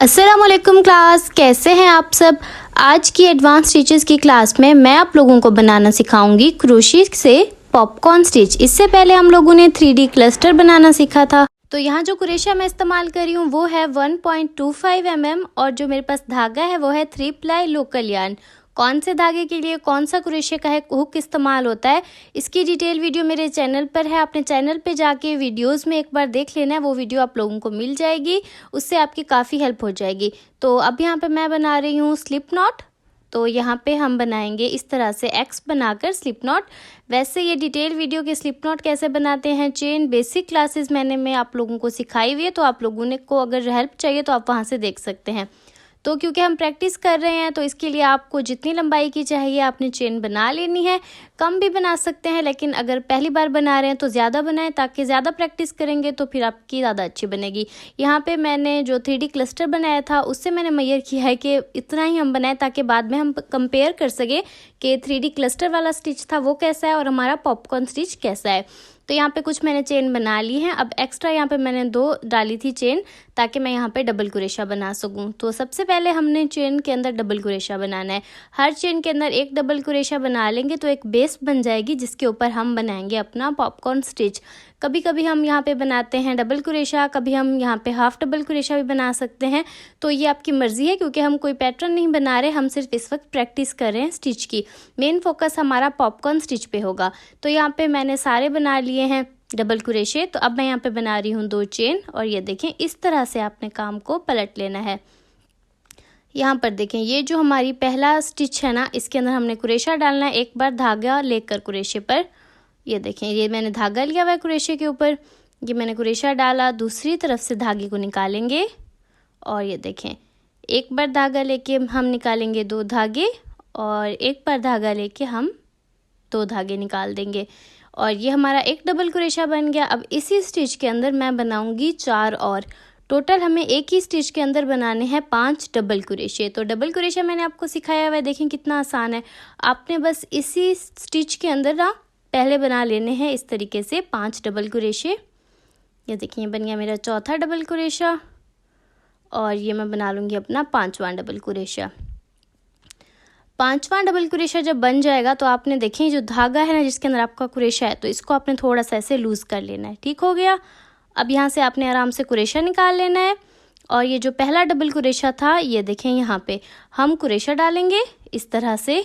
अस्सलामुअलैकुम क्लास, कैसे हैं आप सब। आज की एडवांस स्टिचेस की क्लास में मैं आप लोगों को बनाना सिखाऊंगी क्रोशे से पॉपकॉर्न स्टिच। इससे पहले हम लोगों ने 3D क्लस्टर बनाना सीखा था। तो यहाँ जो कुरेशा मैं इस्तेमाल कर रही हूँ वो है 1.25 mm और जो मेरे पास धागा है वो है 3 प्लाई लोकल यार्न। कौन से धागे के लिए कौन सा कुरेशे का है हुक इस्तेमाल होता है, इसकी डिटेल वीडियो मेरे चैनल पर है। अपने चैनल पे जाके वीडियोस में एक बार देख लेना है, वो वीडियो आप लोगों को मिल जाएगी, उससे आपकी काफ़ी हेल्प हो जाएगी। तो अब यहाँ पे मैं बना रही हूँ स्लिप नॉट। तो यहाँ पे हम बनाएंगे इस तरह से एक्स बनाकर स्लिप नॉट। वैसे ये डिटेल वीडियो के स्लिप नॉट कैसे बनाते हैं चेन बेसिक क्लासेस मैं आप लोगों को सिखाई हुई है, तो आप लोगों ने को अगर हेल्प चाहिए तो आप वहाँ से देख सकते हैं। तो क्योंकि हम प्रैक्टिस कर रहे हैं तो इसके लिए आपको जितनी लंबाई की चाहिए आपने चेन बना लेनी है। कम भी बना सकते हैं, लेकिन अगर पहली बार बना रहे हैं तो ज़्यादा बनाएं, ताकि ज़्यादा प्रैक्टिस करेंगे तो फिर आपकी ज़्यादा अच्छी बनेगी। यहाँ पे मैंने जो 3D क्लस्टर बनाया था उससे मैंने मेजर किया है कि इतना ही हम बनाएं, ताकि बाद में हम कंपेयर कर सकें कि 3D क्लस्टर वाला स्टिच था वो कैसा है और हमारा पॉपकॉर्न स्टिच कैसा है। तो यहाँ पे कुछ मैंने चेन बना ली है। अब एक्स्ट्रा यहाँ पे मैंने 2 डाली थी चेन, ताकि मैं यहाँ पे डबल कुरेशा बना सकूँ। तो सबसे पहले हमने चेन के अंदर डबल कुरेशा बनाना है। हर चेन के अंदर एक डबल कुरेशा बना लेंगे तो एक बेस बन जाएगी, जिसके ऊपर हम बनाएंगे अपना पॉपकॉर्न स्टिच। कभी कभी हम यहाँ पे बनाते हैं डबल कुरेशा, कभी हम यहाँ पे हाफ डबल कुरेशा भी बना सकते हैं। तो ये आपकी मर्ज़ी है, क्योंकि हम कोई पैटर्न नहीं बना रहे, हम सिर्फ इस वक्त प्रैक्टिस कर रहे हैं स्टिच की। मेन फोकस हमारा पॉपकॉर्न स्टिच पे होगा। तो यहाँ पे मैंने सारे बना लिए हैं डबल कुरेशे। तो अब मैं यहाँ पे बना रही हूँ 2 चेन, और ये देखें इस तरह से आपने काम को पलट लेना है। यहाँ पर देखें ये जो हमारी पहला स्टिच है ना, इसके अंदर हमने कुरेशा डालना है। एक बार धागा लेकर कुरेशे पर, ये देखें ये मैंने धागा लिया हुआ है कुरेशे के ऊपर, ये मैंने कुरेशा डाला, दूसरी तरफ से धागे को निकालेंगे और ये देखें एक बार धागा लेके हम निकालेंगे 2 धागे, और एक बार धागा लेके हम 2 धागे निकाल देंगे, और ये हमारा एक डबल कुरेशा बन गया। अब इसी स्टिच के अंदर मैं बनाऊंगी 4 और। टोटल हमें एक ही स्टिच के अंदर बनाने हैं 5 डबल कुरेशे। तो डबल कुरेशा मैंने आपको सिखाया हुआ है, देखें कितना आसान है। आपने बस इसी स्टिच के अंदर ना पहले बना लेने हैं इस तरीके से 5 डबल कुरेशे। ये देखिए बन गया मेरा चौथा डबल कुरेशा, और ये मैं बना लूँगी अपना 5वां डबल कुरेशा। 5वां डबल कुरेशा जब बन जाएगा तो आपने देखें जो धागा है ना जिसके अंदर आपका कुरेशा है, तो इसको आपने थोड़ा सा ऐसे लूज़ कर लेना है। ठीक हो गया। अब यहाँ से आपने आराम से कुरेशा निकाल लेना है, और ये जो पहला डबल कुरेशा था ये देखें यहाँ पे हम कुरेशा डालेंगे इस तरह से,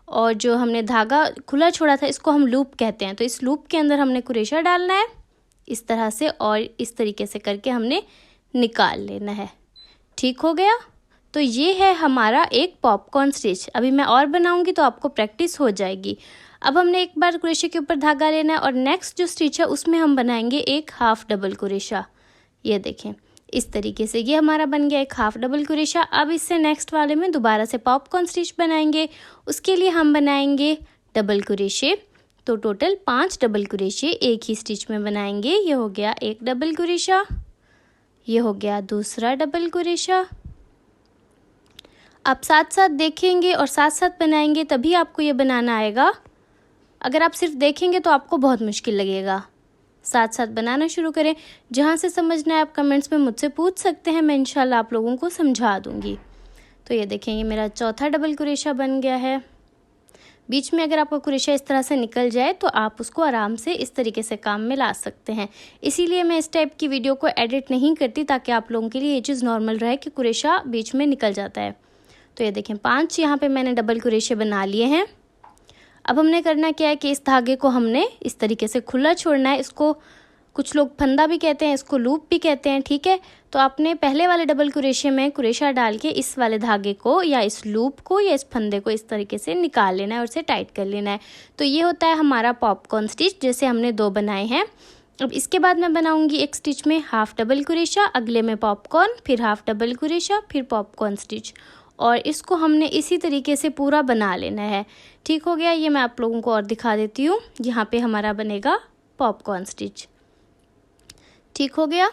और जो हमने धागा खुला छोड़ा था इसको हम लूप कहते हैं। तो इस लूप के अंदर हमने कुरेशा डालना है इस तरह से, और इस तरीके से करके हमने निकाल लेना है। ठीक हो गया। तो ये है हमारा एक पॉपकॉर्न स्टिच। अभी मैं और बनाऊंगी तो आपको प्रैक्टिस हो जाएगी। अब हमने एक बार कुरेशे के ऊपर धागा लेना है, और नेक्स्ट जो स्टिच है उसमें हम बनाएंगे एक हाफ डबल कुरेशा। ये देखें इस तरीके से ये हमारा बन गया एक हाफ डबल कुरेशा। अब इससे नेक्स्ट वाले में दोबारा से पॉपकॉर्न स्टिच बनाएंगे, उसके लिए हम बनाएंगे डबल कुरेशे। तो टोटल 5 डबल कुरेशे एक ही स्टिच में बनाएंगे। ये हो गया एक डबल कुरेशा, ये हो गया दूसरा डबल कुरेशा। आप साथ साथ देखेंगे और साथ साथ बनाएंगे तभी आपको ये बनाना आएगा। अगर आप सिर्फ देखेंगे तो आपको बहुत मुश्किल लगेगा। साथ साथ बनाना शुरू करें। जहाँ से समझना है आप कमेंट्स में मुझसे पूछ सकते हैं, मैं इंशाल्लाह आप लोगों को समझा दूँगी। तो ये देखें ये मेरा चौथा डबल कुरेशा बन गया है। बीच में अगर आपका कुरेशा इस तरह से निकल जाए तो आप उसको आराम से इस तरीके से काम में ला सकते हैं। इसीलिए मैं इस टाइप की वीडियो को एडिट नहीं करती, ताकि आप लोगों के लिए ये चीज़ नॉर्मल रहे कि कुरेशा बीच में निकल जाता है। तो ये देखें 5 यहाँ पे मैंने डबल कुरेशे बना लिए हैं। अब हमने करना क्या है कि इस धागे को हमने इस तरीके से खुला छोड़ना है। इसको कुछ लोग फंदा भी कहते हैं, इसको लूप भी कहते हैं। ठीक है। तो आपने पहले वाले डबल कुरेशे में कुरेशा डाल के इस वाले धागे को या इस लूप को या इस फंदे को इस तरीके से निकाल लेना है और इसे टाइट कर लेना है। तो ये होता है हमारा पॉपकॉर्न स्टिच, जैसे हमने 2 बनाए हैं। अब इसके बाद मैं बनाऊंगी एक स्टिच में हाफ डबल कुरेशा, अगले में पॉपकॉर्न, फिर हाफ डबल कुरेशा, फिर पॉपकॉर्न स्टिच, और इसको हमने इसी तरीके से पूरा बना लेना है। ठीक हो गया। ये मैं आप लोगों को और दिखा देती हूँ। यहाँ पे हमारा बनेगा पॉपकॉर्न स्टिच। ठीक हो गया।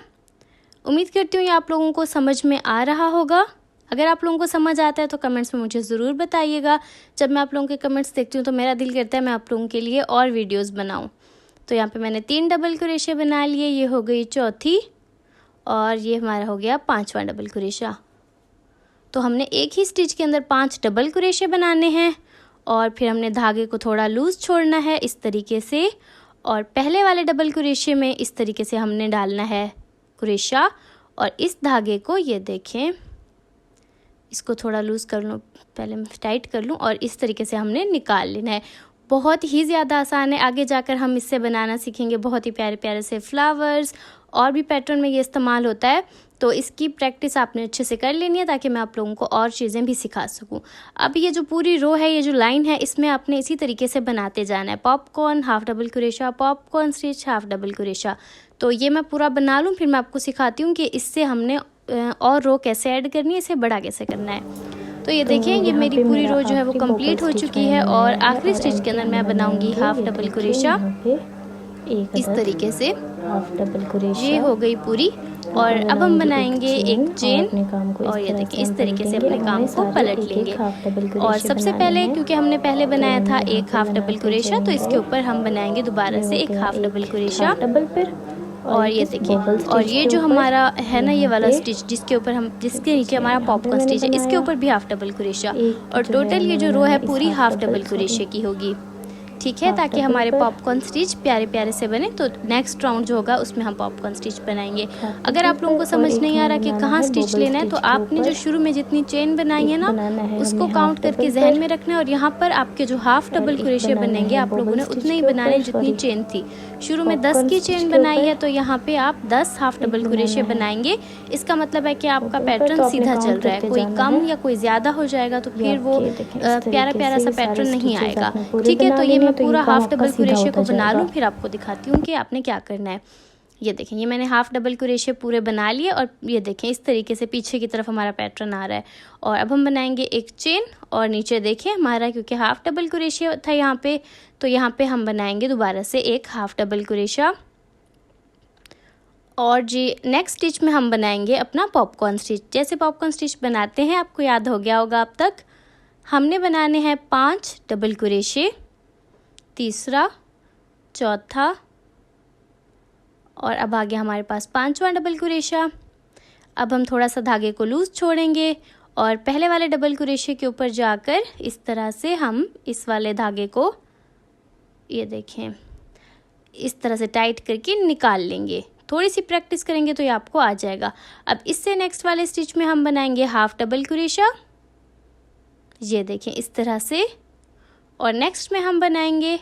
उम्मीद करती हूँ ये आप लोगों को समझ में आ रहा होगा। अगर आप लोगों को समझ आता है तो कमेंट्स में मुझे ज़रूर बताइएगा। जब मैं आप लोगों के कमेंट्स देखती हूँ तो मेरा दिल करता है मैं आप लोगों के लिए और वीडियोज़ बनाऊँ। तो यहाँ पे मैंने 3 डबल कुरेशे बना लिए। ये हो गई चौथी, और ये हमारा हो गया 5वां डबल कुरेशा। तो हमने एक ही स्टिच के अंदर 5 डबल क्रोशे बनाने हैं और फिर हमने धागे को थोड़ा लूज़ छोड़ना है इस तरीके से, और पहले वाले डबल क्रोशे में इस तरीके से हमने डालना है क्रोशा, और इस धागे को ये देखें, इसको थोड़ा लूज़ कर लूँ, पहले मैं टाइट कर लूँ, और इस तरीके से हमने निकाल लेना है। बहुत ही ज़्यादा आसान है, आगे जाकर हम इससे बनाना सीखेंगे बहुत ही प्यारे प्यारे से फ्लावर्स, और भी पैटर्न में ये इस्तेमाल होता है। तो इसकी प्रैक्टिस आपने अच्छे से कर लेनी है ताकि मैं आप लोगों को और चीज़ें भी सिखा सकूं। अब ये जो पूरी रो है, ये जो लाइन है, इसमें आपने इसी तरीके से बनाते जाना है। Popcorn, half double crochet, popcorn stitch, half double crochet. तो ये मैं पूरा बना लूँ, फिर मैं आपको सिखाती हूँ कि इससे हमने और रो कैसे ऐड करनी है, इसे बड़ा कैसे करना है। तो ये देखिए, ये मेरी पूरी रो जो है वो कंप्लीट हो चुकी है, और आखिरी स्टिच के अंदर मैं बनाऊंगी हाफ डबल क्रोशा इस तरीके से। हाफ डबल क्रोशा ये हो गई पूरी, और अब हम बनाएंगे एक चेन, और ये देखिए इस तरीके से अपने काम को पलट लेंगे। और सबसे पहले, क्योंकि हमने पहले बनाया था एक हाफ डबल क्रोशा, तो इसके ऊपर हम बनाएंगे दोबारा से एक हाफ डबल क्रोशा। और ये देखिए, और ये जो हमारा है ना ये वाला स्टिच जिसके ऊपर हम, जिसके नीचे हमारा पॉपकॉर्न स्टिच है, इसके ऊपर भी हाफ डबल क्रोशा, और टोटल ये जो रो है पूरी हाफ डबल क्रोशे की होगी। ठीक है, ताकि हमारे पॉपकॉर्न स्टिच प्यारे प्यारे से बने। तो नेक्स्ट राउंड जो होगा उसमें हम पॉपकॉर्न स्टिच बनाएंगे। अगर आप लोगों को समझ नहीं आ रहा कि कहाँ स्टिच लेना है, तो आपने जो शुरू में जितनी चेन बनाई है ना, उसको काउंट करके जहन में रखना है, और यहाँ पर आपके जो हाफ डबल क्रोशे बनेंगे आप लोगों ने उतने ही बनाने जितनी चेन थी। शुरू में 10 की चेन बनाई है, तो यहाँ पे आप 10 हाफ डबल क्रोशे बनाएंगे। इसका मतलब है कि आपका पैटर्न सीधा चल रहा है, कोई कम या कोई ज़्यादा हो जाएगा तो फिर वो प्यारा प्यारा सा पैटर्न नहीं आएगा। ठीक है, तो ये मैं पूरा हाफ डबल क्रोशे को बना लूँ, फिर आपको दिखाती हूँ कि आपने क्या करना है। ये देखें, ये मैंने हाफ डबल क्रोशे पूरे बना लिए, और ये देखें इस तरीके से पीछे की तरफ हमारा पैटर्न आ रहा है। और अब हम बनाएंगे एक चेन, और नीचे देखिए हमारा, क्योंकि हाफ डबल क्रोशे था यहाँ पे, तो यहाँ पे हम बनाएंगे दोबारा से एक हाफ डबल क्रोशा। और जी नेक्स्ट स्टिच में हम बनाएंगे अपना पॉपकॉर्न स्टिच। जैसे पॉपकॉर्न स्टिच बनाते हैं, आपको याद हो गया होगा अब तक, हमने बनाने हैं 5 डबल क्रोशे, तीसरा, चौथा, और अब आ गया हमारे पास 5वां डबल क्रोशा। अब हम थोड़ा सा धागे को लूज़ छोड़ेंगे, और पहले वाले डबल क्रोशे के ऊपर जाकर इस तरह से हम इस वाले धागे को, ये देखें, इस तरह से टाइट करके निकाल लेंगे। थोड़ी सी प्रैक्टिस करेंगे तो ये आपको आ जाएगा। अब इससे नेक्स्ट वाले स्टिच में हम बनाएंगे हाफ डबल क्रोशा, ये देखें इस तरह से, और नेक्स्ट में हम बनाएंगे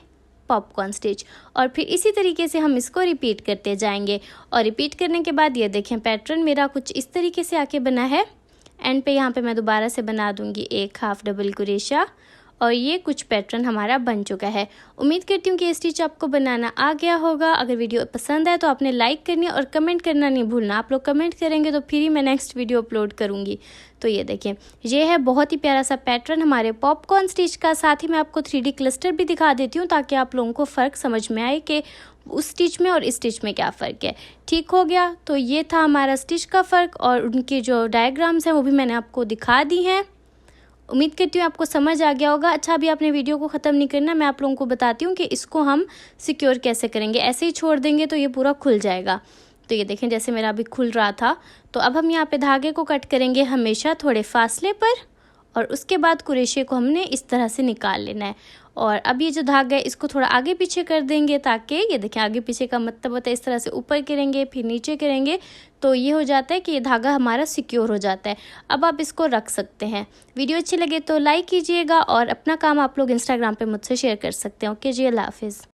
पॉपकॉर्न स्टिच, और फिर इसी तरीके से हम इसको रिपीट करते जाएंगे। और रिपीट करने के बाद ये देखें पैटर्न मेरा कुछ इस तरीके से आके बना है। एंड पे यहाँ पे मैं दोबारा से बना दूंगी एक हाफ डबल क्रोशा, और ये कुछ पैटर्न हमारा बन चुका है। उम्मीद करती हूँ कि ये स्टिच आपको बनाना आ गया होगा। अगर वीडियो पसंद है तो आपने लाइक करनी है, और कमेंट करना नहीं भूलना। आप लोग कमेंट करेंगे तो फिर ही मैं नेक्स्ट वीडियो अपलोड करूँगी। तो ये देखें, ये है बहुत ही प्यारा सा पैटर्न हमारे पॉपकॉर्न स्टिच का। साथ ही मैं आपको 3D क्लस्टर भी दिखा देती हूँ ताकि आप लोगों को फ़र्क समझ में आए कि उस स्टिच में और इस स्टिच में क्या फ़र्क है। ठीक हो गया, तो ये था हमारा स्टिच का फ़र्क, और उनके जो डायग्राम्स हैं वो भी मैंने आपको दिखा दी हैं। उम्मीद करती हूँ आपको समझ आ गया होगा। अच्छा, अभी आपने वीडियो को ख़त्म नहीं करना, मैं आप लोगों को बताती हूँ कि इसको हम सिक्योर कैसे करेंगे। ऐसे ही छोड़ देंगे तो ये पूरा खुल जाएगा। तो ये देखें, जैसे मेरा अभी खुल रहा था। तो अब हम यहाँ पे धागे को कट करेंगे हमेशा थोड़े फासले पर, और उसके बाद क्रोशे को हमने इस तरह से निकाल लेना है। और अब ये जो धागा है इसको थोड़ा आगे पीछे कर देंगे, ताकि ये देखें आगे पीछे का मतलब होता है इस तरह से ऊपर करेंगे फिर नीचे करेंगे, तो ये हो जाता है कि ये धागा हमारा सिक्योर हो जाता है। अब आप इसको रख सकते हैं। वीडियो अच्छी लगे तो लाइक कीजिएगा, और अपना काम आप लोग इंस्टाग्राम पे मुझसे शेयर कर सकते हैं। ओके जी, अल्लाह हाफिज़।